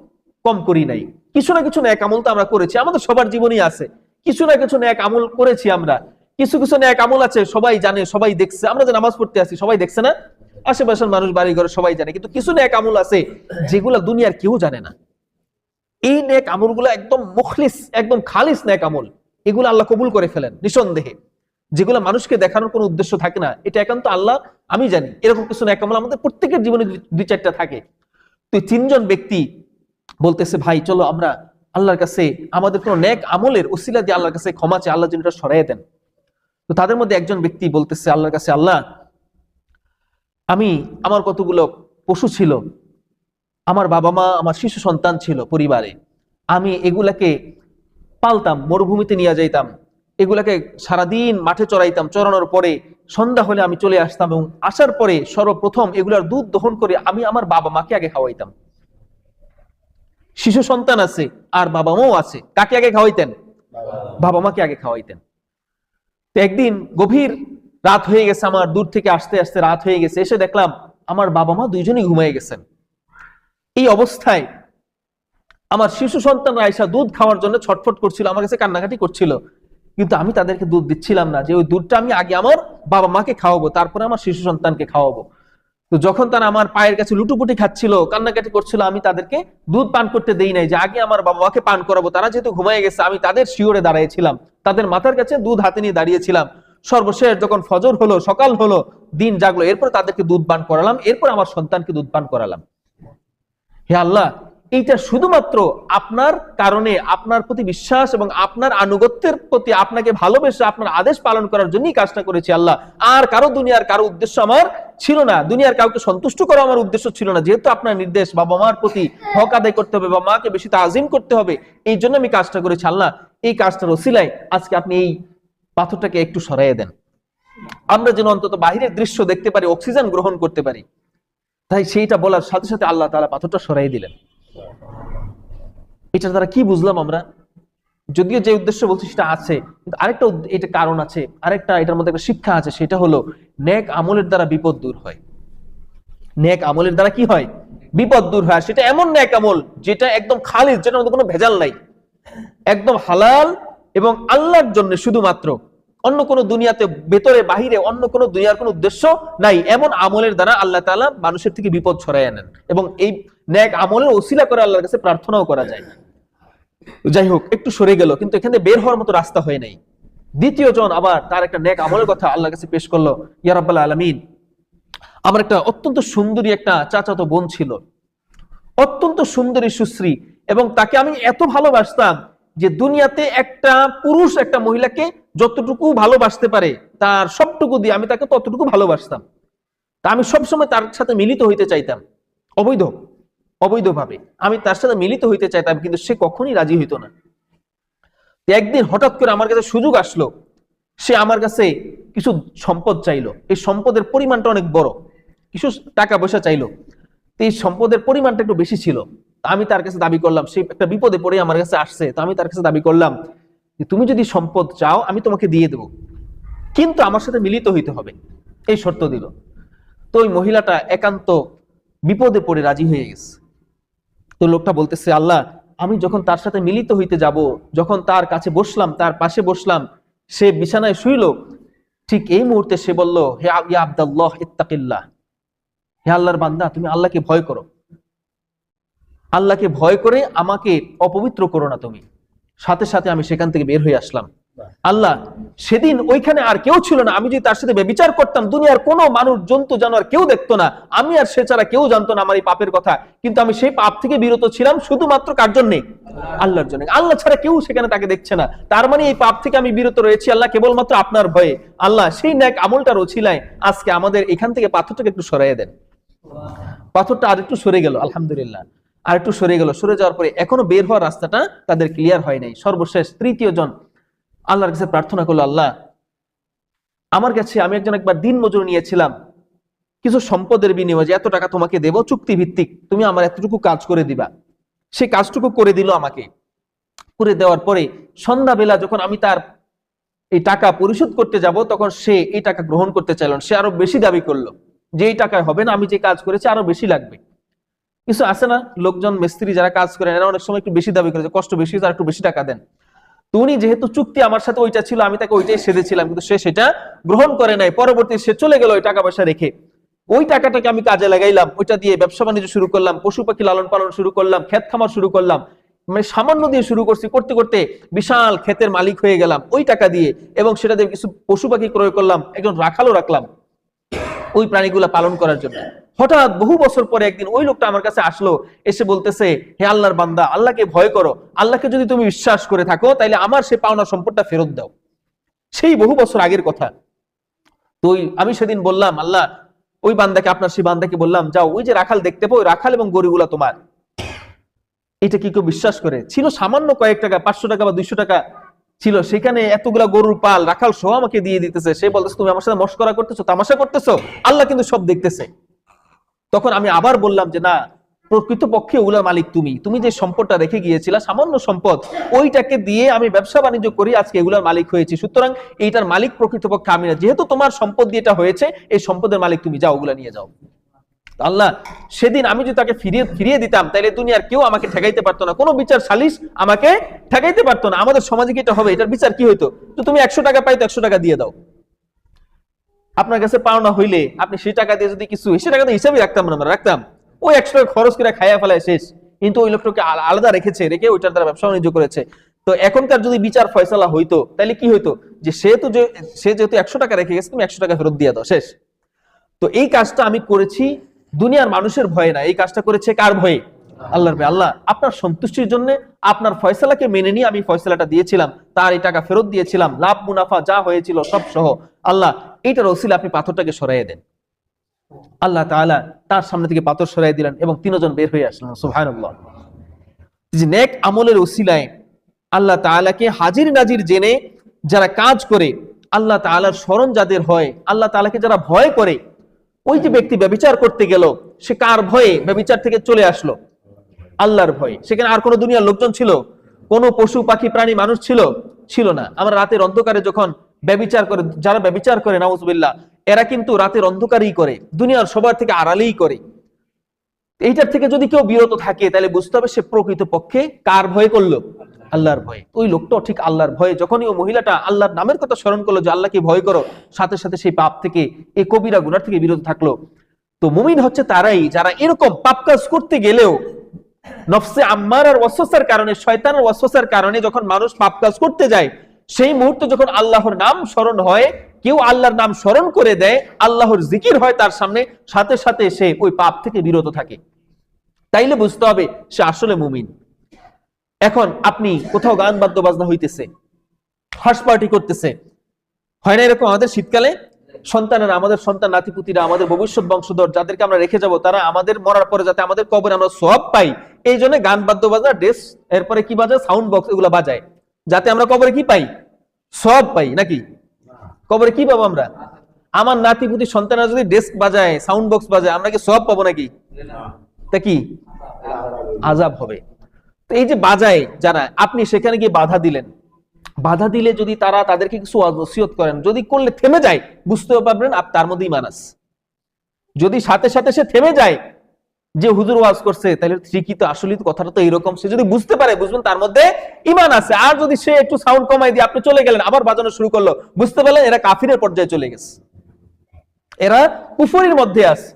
কম করি নাই। কিছু না কিছু নেক আমল তো আমরা করেছি, আমাদের সবার জীবনই আছে, কিছু না কিছু নেক আমল করেছি আমরা। কিছু কিছু নেক আমল আছে সবাই জানে, সবাই দেখছে। আমরা যে নামাজ পড়তে আসি সবাই দেখছে না, আশেপাশের মানুষ, বাড়ি ঘরে সবাই জানে। কিন্তু কিছু নেক আমল আছে যেগুলা দুনিয়ার কেউ জানে না। এই নেক আমলগুলো একদম মুখলিস, একদম খালিস নেক আমল, এগুলো আল্লাহ কবুল করে ফেলেন নিঃসন্দেহে। যেগুলো মানুষকে দেখানোর কোনো উদ্দেশ্য থাকে না, এটা একান্ত আল্লাহ আমি জানি। এরকম কিছু নেক আমল আমাদের প্রত্যেকের জীবনে 2-4টা থাকে। তো 3 জন ব্যক্তি বলতেছে, ভাই চলো আমরা আল্লাহর কাছে আমাদের কোনো নেক আমলের ওসিলা দিয়ে আল্লাহর কাছে ক্ষমা চাই, আল্লাহ যেন এটা সরাইয়া দেন। তো তাদের মধ্যে একজন ব্যক্তি বলতেছে আল্লাহর কাছে, আল্লাহ আমার কতগুলো পশু ছিল, আমার বাবা মা, আমার শিশু সন্তান ছিল পরিবারে, আমি এগুলাকে পালতাম, মরুভূমিতে নিয়ে যাইতাম, এগুলাকে সারাদিন মাঠে চড়াইতাম, চড়ানোর পরে সন্ধ্যা হলে আমি চলে আসতাম, এবং আসার পরে সর্বপ্রথম এগুলার দুধ দহন করে আমি আমার বাবা মাকে আগে খাওয়াইতাম। শিশু সন্তান আছে আর বাবা মাও আছে, কাকে আগে খাওয়াইতেন? বাবা মাকে আগে খাওয়াইতেন। তো একদিন গভীর রাত হয়ে গেছে, আমার দূর থেকে আসতে আসতে রাত হয়ে গেছে, এসে দেখলাম আমার বাবা মা দুইজনই ঘুমিয়ে গেছেন। এই অবস্থায় আমার শিশু সন্তানরা আয়সা দুধ খাওয়ার জন্য ছটফট করছিল, আমার কাছে কান্নাকাটি করছিল, কিন্তু আমি তাদেরকে দুধ দিচ্ছিলাম না, যে ওই দুধটা আমি আগে আমার বাবা মাকে খাওয়াবো, তারপরে আমার শিশু সন্তানকে খাওয়াবো। তো যখন তারা আমার পায়ের কাছে লুটুপুটি খাচ্ছিল, কান্নাকাটি করছিল, আমি তাদেরকে দুধ পান করতে দেই নাই, যে আগে আমার বাবা মাকে পান করাবো। তারা যেহেতু ঘুমিয়ে গেছে, আমি তাদের শিওরে দাঁড়িয়েছিলাম, তাদের মাথার কাছে দুধ হাতে নিয়ে দাঁড়িয়েছিলাম। সর্বশেষ যখন ফজর হলো, সকাল হলো, দিন জাগলো, এরপর তাদেরকে দুধ পান করালাম, এরপর আমার সন্তানকে দুধ পান করালাম। হে আল্লাহ, এইটা শুধুমাত্র আপনার কারণে, আপনার প্রতি বিশ্বাস এবং আপনার আনুগত্যের প্রতি আপনাকে ভালোবেসে আপনার আদেশ পালন করার জন্যই কাজটা করেছি আল্লাহ। আর কারো দুনিয়ার কারো উদ্দেশ্য আমার ছিল না, দুনিয়ার কাউকে সন্তুষ্ট করা আমার উদ্দেশ্য ছিল না। যেহেতু আপনার নির্দেশ বাবা মার প্রতি হক আদায় করতে হবে, বাবা মাকে বেশি তাজিম করতে হবে, এই জন্য আমি কাজটা করেছি আল্লাহ। এই কাজটার ওসিলায় আজকে আপনি এই পাথরটাকে একটু সরাইয়ে দেন, আমরা যেন অন্তত বাহিরের দৃশ্য দেখতে পারি, অক্সিজেন গ্রহণ করতে পারি। তাই সেইটা বলার সাথে সাথে আল্লাহ তাআলা পাথরটা সরাই দিলেন। এটার দ্বারা কি বুঝলাম আমরা? যদিও যে উদ্দেশ্য বলছি সেটা আছে, কিন্তু আরেকটা এটা কারণ আছে, আরেকটা এটার মধ্যে একটা শিক্ষা আছে, সেটা হলো নেক আমলের দ্বারা বিপদ দূর হয়। নেক আমলের দ্বারা কি হয়? বিপদ দূর হয়। সেটা এমন নেক আমল যেটা একদম খালিস, যেটার মধ্যে কোনো ভেজাল নাই, একদম হালাল এবং আল্লাহর জন্য শুধুমাত্র, অন্য কোনো দুনিয়াতে ভেতরে বাহিরে অন্য কোনো দুনিয়ার কোনো উদ্দেশ্য নাই, এমন আমলের দ্বারা আল্লাহ তাআলা মানুষের থেকে বিপদ ছড়াই আনেন, এবং এই নেক আমলের ওসিলা করে আল্লাহর কাছে প্রার্থনাও করা যায়। যাই হোক, একটু সরে গেল, কিন্তু এখানে বের হওয়ার মতো রাস্তা হয় নাই। দ্বিতীয় জন আবার তার একটা নেক আমলের কথা আল্লাহর কাছে পেশ করলো, ইয়া রাব্বাল আলামিন, আমার একটা অত্যন্ত সুন্দরী একটা চাচাতো বোন ছিল, অত্যন্ত সুন্দরী সুশ্রী, এবং তাকে আমি এত ভালোবাসতাম যে দুনিয়াতে একটা পুরুষ একটা মহিলাকে যতটুকু ভালোবাসতে পারে তার সবটুকু দিয়ে আমি তাকে ততটুকু ভালোবাসতাম। তা আমি সবসময় তার সাথে মিলিত হইতে চাইতাম, অবৈধভাবে আমি তার সাথে মিলিত হইতে চাইতাম, কিন্তু সে কখনই রাজি হইতো না। একদিন হঠাৎ করে আমার কাছে সুযোগ আসলো, সে আমার কাছে কিছু সম্পদ চাইলো, এই সম্পদের পরিমাণটা অনেক বড়, কিছু টাকা পয়সা চাইলো, এই সম্পদের পরিমাণটা একটু বেশি ছিল। আমি তার কাছে দাবি করলাম, সে একটা বিপদে পড়ে আমার কাছে আসছে, তো আমি তার কাছে দাবি করলাম যে তুমি যদি সম্পদ চাও আমি তোমাকে দিয়ে দেবো, কিন্তু আমার সাথে মিলিত হইতে হবে, এই শর্ত দিল। তো ওই মহিলাটা একান্ত বিপদে পড়ে রাজি হয়ে গেছে। তো লোকটা বলতেছে, আল্লাহ, আমি যখন তার সাথে মিলিত হইতে যাব, যখন তার কাছে বসলাম, তার পাশে বসলাম, সে বিছানায় শুইল, ঠিক এই মুহূর্তে সে বলল, হে ইয়া আব্দাল্লাহ ইত্তাকিল্লাহ, হে আল্লাহর বান্দা, তুমি আল্লাহকে ভয় করো, আল্লাহকে ভয় করে আমাকে অপবিত্র করো না তুমি। সাথে সাথে আমি সেখান থেকে বের হয়ে আসলাম। আল্লাহ, সেদিন ওইখানে আর কেউ ছিল না, আমি যদি তার সাথে ব্যভিচার করতাম, দুনিয়ার কোনো মানুষ, জন্তু, জানোয়ার কেউ দেখতো না, আমি আর সে ছাড়া কেউ জানতো না আমার এই পাপের কথা, কিন্তু আমি সেই পাপ থেকে বিরত ছিলাম শুধুমাত্র কার জন্য? আল্লাহর জন্য। আল্লাহ ছাড়া কেউ সেখানে তাকে দেখছে না, তার মানে এই পাপ থেকে আমি বিরত রয়েছি আল্লাহ কেবলমাত্র আপনার ভয়ে। আল্লাহ, সেই নেক আমলটার ওছিলায় আজকে আমাদের এখান থেকে পাথরটাকে একটু সরাইয়া দেন। পাথরটা আর একটু সরে গেল, আলহামদুলিল্লাহ, আর একটু সরে গেল। সরে যাওয়ার পরে এখনো বের হওয়ার রাস্তাটা তাদের ক্লিয়ার হয় নাই। সর্বশেষ তৃতীয় জন আল্লাহর কাছে প্রার্থনা করলো, আল্লাহ, আমার কাছে আমি একবার দিন মজুর নিয়েছিলাম, কিছু সম্পদের বিনিময়ে যে এত টাকা তোমাকে দেব চুক্তি ভিত্তিক, তুমি আমার এতটুকু কাজ করে দিবা। সে কাজটুকু করে দিল আমাকে। করে দেওয়ার পরে সন্ধ্যাবেলা যখন আমি তার এই টাকা পরিশোধ করতে যাব, তখন সে এই টাকা গ্রহণ করতে চাইল না, সে আরো বেশি দাবি করলো যে এই টাকায় হবে না, আমি যে কাজ করেছি আরো বেশি লাগবে। কিছু আছে না লোকজন, মিস্ত্রি যারা কাজ করেন, এরা অনেক সময় একটু বেশি দাবি করে, কষ্ট বেশি, তার একটু বেশি টাকা দেন। তো উনি যেহেতু চুক্তি আমার সাথে ওইটা ছিল, আমি তাকে ওইটাই সেধেছিলাম, কিন্তু সে সেটা গ্রহণ করে নাই। পরবর্তী সে চলে গেল ওই টাকা পয়সা রেখে। ওই টাকাটাকে আমি কাজে লাগাইলাম, ওইটা দিয়ে ব্যবসা বাণিজ্য শুরু করলাম, পশু পাখি লালন পালন শুরু করলাম, ক্ষেত খামার শুরু করলাম, মানে সামান্য দিয়ে শুরু করছি, করতে করতে বিশাল ক্ষেতের মালিক হয়ে গেলাম ওই টাকা দিয়ে, এবং সেটা দিয়ে কিছু পশু পাখি ক্রয় করলাম, একজন রাখালও রাখলাম ওই প্রাণীগুলা পালন করার জন্য। হঠাৎ বহু বছর পরে একদিন ওই লোকটা আমার কাছে আসলো, এসে বলতেছে, হে আল্লাহর বান্দা, আল্লাহকে ভয় করো, আল্লাহকে যদি তুমি বিশ্বাস করে থাকো তাইলে আমার সে পাওনা সম্পদটা ফেরত দাও। সেই বহু বছর আগের কথা। তো আমি সেদিন বললাম, আল্লাহ, ওই বান্দাকে, আপনার সেই বান্দাকে বললাম, যাও ওই যে রাখাল দেখতে পাও, রাখাল এবং গরুগুলা তোমার। এটা কি কেউ বিশ্বাস করে? ছিল সামান্য কয়েক টাকা, 500 টাকা বা 200 টাকা ছিল, সেখানে এতগুলা গরুর পাল রাখাল সহ আমাকে দিয়ে দিতেছে। সে বলতেছে, তুমি আমার সাথে মশকরা করতেছো, তামাশা করতেছো, আল্লাহ কিন্তু সব দেখতেছে। তখন আমি আবার বললাম যে না, প্রকৃতপক্ষে ওগুলার মালিক তুমি, তুমি যে সম্পদটা রেখে গিয়েছিলা, সামান্য সম্পদ, ওইটাকে দিয়ে আমি ব্যবসা বাণিজ্য করি, আজকে এগুলার মালিক হয়েছি, সুতরাং এইটার মালিক প্রকৃতপক্ষে আমি না, যেহেতু তোমার সম্পদ দিয়ে এটা হয়েছে, এই সম্পদের মালিক তুমি, যাও ওগুলা নিয়ে যাও। আল্লাহ, সেদিন আমি যদি তাকে ফিরিয়ে দিতাম, তাহলে দুনিয়ার কেউ আমাকে ঠেকাইতে পারতো না, কোনো বিচার সালিশ আমাকে ঠেকাইতে পারতো না। আমাদের সমাজে কি এটা হবে? এটার বিচার কি হইতো? তো তুমি 100 টাকা পাইতো, 100 টাকা দিয়ে দাও। আপনার কাছে পাওনা হইলে আপনি সেই টাকা দিয়ে যদি কিছু, সে টাকা তো হিসাবই রাখতাম না, আমরা রাখতাম, ওই 100 টাকা খরচ করে খাইয়া ফেলায় শেষ। কিন্তু ওই লোকটাকে আলাদা রেখেছে, রেখে ওইটার দ্বারা ব্যবসা বাণিজ্য করেছে। তো এখনকার যদি বিচার ফয়সালা হইতো, তাহলে কি হইতো? যে সে যেহেতু 100 টাকা রেখে গেছে, তুমি 100 টাকা ফেরত দিয়ে দাও, শেষ। তো এই কাজটা আমি করেছি দুনিয়ার মানুষের ভয়ে না, এই কাজটা করেছে কার ভয়ে? আল্লাহর ভয়ে। আল্লাহ, আপনার সন্তুষ্টির জন্য আপনার ফয়সালাকে মেনে নিয়ে আমি ফয়সালাটা দিয়েছিলাম, তার এই টাকা ফেরত দিয়েছিলাম, লাভ মুনাফা যা হয়েছিল সব সহ। আল্লাহ, এইটার ওসিলা আপনি পাথরটাকে সরাইয়া দেন। আল্লাহ তাআলা তার সামনে থেকে পাথর সরাই দিলেন এবং তিনজন বের হয়ে আসলেন। সুবহানাল্লাহ। যে নেক আমলের ওসিলায় আল্লাহ তাআলাকে হাজির নাজির জেনে যারা কাজ করে, আল্লাহ তাআলার স্মরণ যাদের হয়, আল্লাহ তাআলাকে যারা ভয় করে, ওই যে ব্যক্তি ব্যভিচার করতে গেল, সে কার ভয়ে ব্যভিচার থেকে চলে আসলো? আল্লাহর ভয়ে। সেখানে আর কোনো দুনিয়ার লোকজন ছিল? কোন পশু পাখি প্রাণী মানুষ ছিল না। আমরা রাতের অন্ধকারে যখন ব্যভিচার করে, যারা ব্যভিচার করে নাউজুবিল্লাহ, এরা কিন্তু রাতের অন্ধকারেই করে, দুনিয়ার সবার থেকে আড়ালেই করে। এইটার থেকে যদি কেউ বিরত থাকে তাহলে বুঝতে হবে সে প্রকৃত পক্ষে কার ভয় করলো? আল্লাহর ভয়ে। ওই লোকটাও ঠিক আল্লাহর ভয়ে, যখনই ওই মহিলাটা আল্লাহর নামের কথা স্মরণ করলো যে আল্লাহকে ভয় করো, সাথে সাথে সেই পাপ থেকে, এই কবিরা গুনাহ থেকে বিরত থাকলো। তো মুমিন হচ্ছে তারাই যারা এরকম পাপ কাজ করতে গেলেও নফসে আম্মারার ওয়াসওয়াসার কারণে, শয়তানের ওয়াসওয়াসার কারণে যখন মানুষ পাপ কাজ করতে যায়, সেই মুহূর্তে যখন আল্লাহর নাম স্মরণ হয়, কেউ আল্লাহর নাম স্মরণ করে দেয়, আল্লাহর জিকির হয় তার সামনে, সাথে সাথে সে ওই পাপ থেকে বিরত থাকে। তাইলে বুঝতে হবে সে আসলে মুমিন। এখন আপনি কোথাও গান বাদ্য বাজনা হইতেছে, হাউস পার্টি করতেছে, হয় না এরকম? আমাদের শীতকালে সন্তানেরা, আমাদের সন্তান নাতিপুতিরা, আমাদের ভবিষ্যৎ বংশধর যাদেরকে আমরা রেখে যাব, তারা আমাদের মরার পরে যাতে আমাদের কবরে আমরা সওয়াব পাই, এই জন্য গান বাদ্য বাজনা, ড্রেস, এরপরে কি বাজায়, সাউন্ড বক্স, এগুলো বাজায়, যাতে আমরা কবরে কি পাই? সওয়াব পাই। নাকি কবরে কি পাবো আমরা? আমার নাতিপুতি সন্তানরা যদি ডেস্ক বাজায়, সাউন্ড বক্স বাজায়, আমরা কি সওয়াব পাবো নাকি? তা কি আযাব হবে। তো এই যে বাজায় যারা, আপনি সেখানে গিয়ে বাধা দিলেন, বাধা দিলে যদি তারা তাদেরকে কিছু ওসিয়ত করেন, যদি করলে থেমে যায়, বুঝতেও পারবেন তার মধ্যে ঈমান আছে। যদি সাথে সাথে সে থেমে যায় যে হুজুর ওয়াজ করছে, তাহলে ঠিকই তো, আসলে কথাটা তো এরকম, সে যদি বুঝতে পারে, বুঝবেন তার মধ্যে ঈমান আছে। আর যদি সে একটু সাউন্ড কমাই দিয়ে আপনি চলে গেলেন, আবার বাজানো শুরু করলো, বুঝতে পারলেন এরা কাফিরের পর্যায়ে চলে গেছে, এরা কুফরির মধ্যে আছে।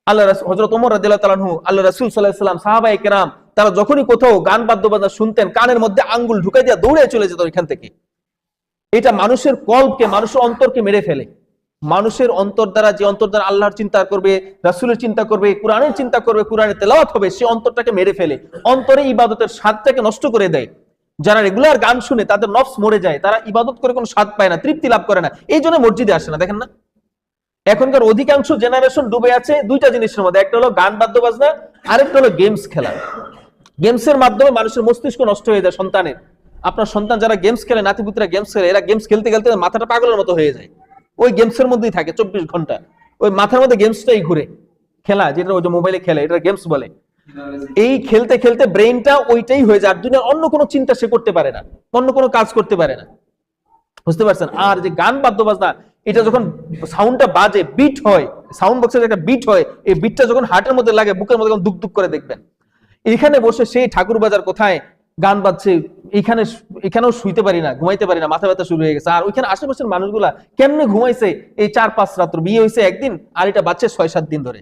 আল্লাহ হযরত ওমর রাদিয়াল্লাহু তাআলা আনহু, আল্লাহ রাসূল সাল্লাল্লাহু আলাইহি ওয়াসাল্লাম, সাহাবায়ে কেরাম, তারা যখনই কোথাও গান বাদ্য বাজনা শুনতেন, কানের মধ্যে আঙ্গুল ঢুকাই দিয়ে দৌড়ে চলে যেত এখান থেকে। এটা মানুষের কলবকে, মানুষের অন্তরকে মেরে ফেলে। মানুষের অন্তর দ্বারা, যে অন্তর দ্বারা আল্লাহর চিন্তা করবে, রাসূলের চিন্তা করবে, কোরআনের চিন্তা করবে, কোরআনের তেলাওয়াত হবে, সে অন্তরটাকে মেরে ফেলে, অন্তরে ইবাদতের স্বাদটাকে নষ্ট করে দেয়। যারা রেগুলার গান শুনে তাদের নফস মরে যায়, তারা ইবাদত করে কোনো স্বাদ পায় না, তৃপ্তি লাভ করে না, এই জন্য মসজিদে আসে না। দেখেন না, এখনকার অধিকাংশ জেনারেশন ডুবে আছে দুইটা জিনিসের মধ্যে, একটা হলো গান বাদ্য বাজনা, আরেকটা হলো গেমস খেলা। গেমসের মাধ্যমে মানুষের মস্তিষ্ক নষ্ট হয়ে যায় সন্তানের। আপনার সন্তান যারা গেমস খেলে, নাতিপুতিরা গেমস খেলে, এরা গেমস খেলতে খেলতে মাথাটা পাগলের মতো হয়ে যায়, ওই গেমসের মধ্যেই থাকে 24 ঘন্টা, ওই মাথার মধ্যে গেমসটাই ঘুরে, খেলা যেটা ওই যে মোবাইলে খেলে, এটা গেমস বলে। এই খেলতে খেলতে ব্রেইনটা ওইটাই হয়ে যায়, আর দুনিয়ার অন্য কোনো চিন্তা সে করতে পারে না, অন্য কোনো কাজ করতে পারে না, বুঝতে পারছেন? আর যে গান বাদ্য বাজনা, এটা যখন সাউন্ডটা বাজে, বিট হয়, সাউন্ড বক্সের একটা বিট হয়, এই বিটটা যখন হার্টের মধ্যে লাগে, বুকের মধ্যে দুক দুক করে, দেখবেন এখানে বসে সেই ঠাকুর বাজার কোথায় গান বাজছে, এখানেও শুইতে পারি না, ঘুমাইতে পারি না, মাথা ব্যথা শুরু হয়ে গেছে। আর ওইখানে আশেপাশের মানুষগুলা কেমনে ঘুমাইছে, এই 4-5 রাত্র, বিয়ে হয়েছে একদিন আর এটা বাচ্চা 6-7 দিন ধরে,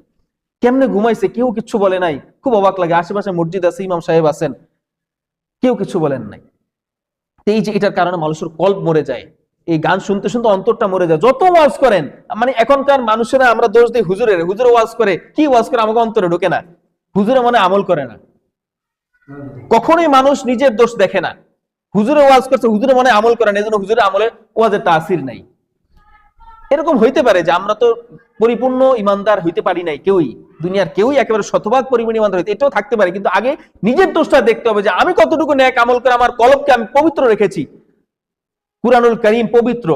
কেমনে ঘুমাইছে কেউ কিছু বলে নাই। খুব অবাক লাগে, আশেপাশে মসজিদ আছে, ইমাম সাহেব আছেন, কেউ কিছু বলেন নাই। এই যে এটার কারণে মানুষের কল্প মরে যায়, এই গান শুনতে শুনতে অন্তরটা মরে যায়। যত ওয়াজ করেন, মানে এখনকার মানুষেরা, আমরা দোষ দিই হুজুরের, হুজুর ওয়াজ করে, কি ওয়াজ করে, আমাকে অন্তরে ঢোকে না, হুজুরে মনে আমল করে না। কখনোই মানুষ নিজের দোষ দেখে না, হুজুরে ওয়াজ করছে, হুজুরে মনে আমল করে না, এজন্য হুজুরে আমলের ওয়াজের তাসির নাই। এরকম হইতে পারে যে আমরা তো পরিপূর্ণ ইমানদার হইতে পারি নাই, কেউই, দুনিয়ার কেউই একেবারে শতভাগ পরিমাণ ইমানদার হইতে, এটাও থাকতে পারে, কিন্তু আগে নিজের দোষটা দেখতে হবে যে আমি কতটুকু নেক আমল করে আমার কলবকে আমি পবিত্র রেখেছি। কুরআনুল কারীম পবিত্র,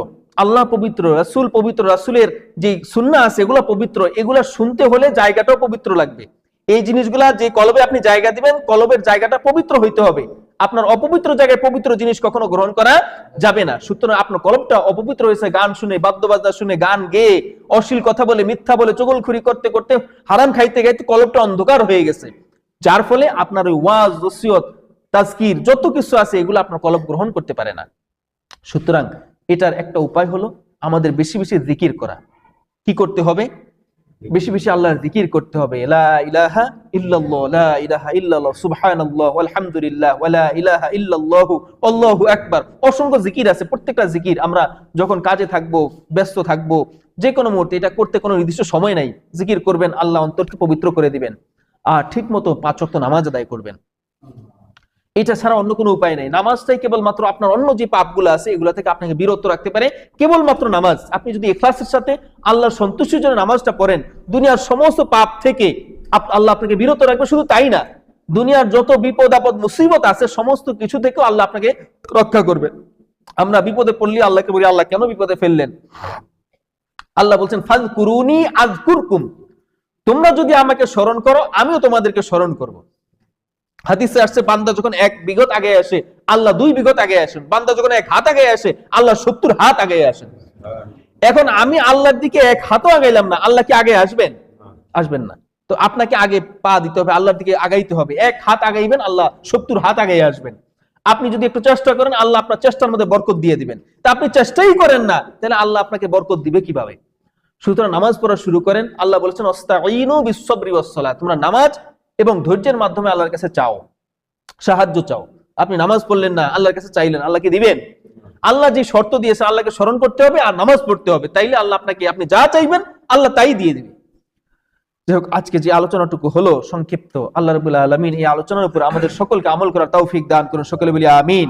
আল্লাহ পবিত্র, রাসূল পবিত্র, রাসূলের যে সুন্নাহ আছে এগুলো পবিত্র, এগুলা শুনতে হলে জায়গাটাও পবিত্র লাগবে। এই জিনিসগুলা যে কলবে আপনি জায়গা দিবেন, কলবের জায়গাটা পবিত্র হইতে হবে। আপনার অপবিত্র জায়গায় পবিত্র জিনিস কখনো গ্রহণ করা যাবে না। সুতরাং আপনার কলবটা অপবিত্র হয়েছে গান শুনে, বাদ্য বাজনা শুনে, গান গেয়ে, অশ্লীল কথা বলে, মিথ্যা বলে, চগলখুরি করতে করতে, হারাম খাইতে খাইতে কলবটা অন্ধকার হয়ে গেছে, যার ফলে আপনার ওই ওয়াজ, নসিহত, তাজকির যত কিছু আছে এগুলো আপনার কলব গ্রহণ করতে পারে না। সুতরাং এটার একটা উপায় হলো আমাদের বেশি বেশি জিকির করা। কি করতে হবে? বেশি বেশি আল্লাহর জিকির করতে হবে। লা ইলাহা ইল্লাল্লাহ, লা ইলাহা ইল্লাল্লাহ, সুবহানাল্লাহ, আলহামদুলিল্লাহ, ওয়া লা ইলাহা ইল্লাল্লাহু, আল্লাহু আকবার। অসংখ্য জিকির আছে, প্রত্যেকটা জিকির আমরা যখন কাজে থাকবো, ব্যস্ত থাকবো, যে কোনো মুহূর্তে, এটা করতে কোনো নির্দিষ্ট সময় নাই, জিকির করবেন, আল্লাহ অন্তরকে পবিত্র করে দিবেন। আর ঠিক মতো 5 ওয়াক্ত নামাজ আদায় করবেন, এটা ছাড়া অন্য কোনো উপায় নেই। নামাজটাই কেবলমাত্র আপনার অন্য যে পাপগুলো আছে এগুলো থেকে আপনাকে বিরত রাখতে পারে, কেবলমাত্র নামাজ। আপনি যদি ইখলাসের সাথে আল্লাহর সন্তুষ্টির জন্য নামাজটা পড়েন, দুনিয়ার সমস্ত পাপ থেকে আল্লাহ আপনাকে বিরত রাখবে। শুধু তাই না, দুনিয়ার যত বিপদ আপদ মুসিবত আছে সমস্ত কিছু থেকেও আল্লাহ আপনাকে রক্ষা করবে। আমরা বিপদে পড়লে আল্লাহকে বলি, আল্লাহ কেন বিপদে ফেললেন? আল্লাহ বলছেন, ফাযকুরুনি আযকুরকুম, তোমরা যদি আমাকে স্মরণ করো আমিও তোমাদেরকে স্মরণ করব। হাদিসে আসছে বান্দা যখন 1 বিঘত আগে আসে আল্লাহ 2 বিঘত আগে আসেন, বান্দা যখন 1 হাত আগে আসে আল্লাহ 70 হাত আগে আসেন। এখন আমি আল্লাহর দিকে 1 হাতও আগাইলাম না, আল্লাহ কি আগে আসবেন? আসবেন না। তো আপনাকে আগে পা দিতে হবে, আল্লাহর দিকে আগাইতে হবে। 1 হাত আগাইবেন, আল্লাহ 70 হাত আগে আসবেন। আপনি যদি একটু চেষ্টা করেন, আল্লাহ আপনার চেষ্টার মধ্যে বরকত দিয়ে দিবেন। তা আপনি চেষ্টাই করেন না, তাহলে আল্লাহ আপনাকে বরকত দিবে কিভাবে? সুতরাং নামাজ পড়া শুরু করেন। আল্লাহ বলেছেন আস্তাঈনু বিস-সাবরি ওয়াস-সালাত, তোমরা নামাজ এবং ধৈর্যের মাধ্যমে আল্লাহর কাছে চাও, সাহায্য চাও। আপনি নামাজ পড়লেন না, আল্লাহর কাছে চাইলেন, আল্লাহ কি দিবেন? আল্লাহ যে শর্ত দিয়েছে, আল্লাহকে স্মরণ করতে হবে আর নামাজ পড়তে হবে, তাইলে আল্লাহ আপনাকে, আপনি যা চাইবেন আল্লাহ তাই দিয়ে দিবে। যাই হোক, আজকে যে আলোচনাটুকু হলো সংক্ষিপ্ত, আল্লাহ রাব্বুল আলামিন এই আলোচনার উপর আমাদের সকলকে আমল করার তৌফিক দান করুন। সকলে বলি আমিন।